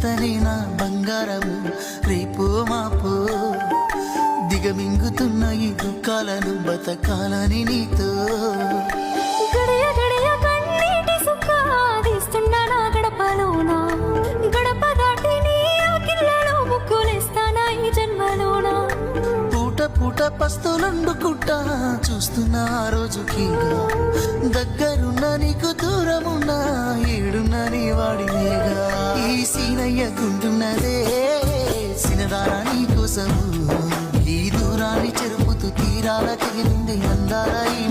జతనే నా బంగారము రేపో మాపో దిగమింగుతున్న ఈ దుఃఖాలను బతకాలని నీతో గడియ గడియ కన్నీటి సుఖ తీస్తున్నా నా గడపలోనా గడప దాటి నీ ఆకిళ్ళలో ముక్కులేస్తానా ఈ జన్మలోనా పూట పూట పస్తులండుకుంటా చూస్తున్నా ఆ రోజుకి దగ్గరున్న నీకు దూరమున్నా ఏడున్న నీ వాడినేగా ఈ సీనయ్యకుంటున్నదే సినదారా నీ కోసము ఈ దూరాన్ని చెరుపుతూ తీరాల తెగినుంది అందాల ఈ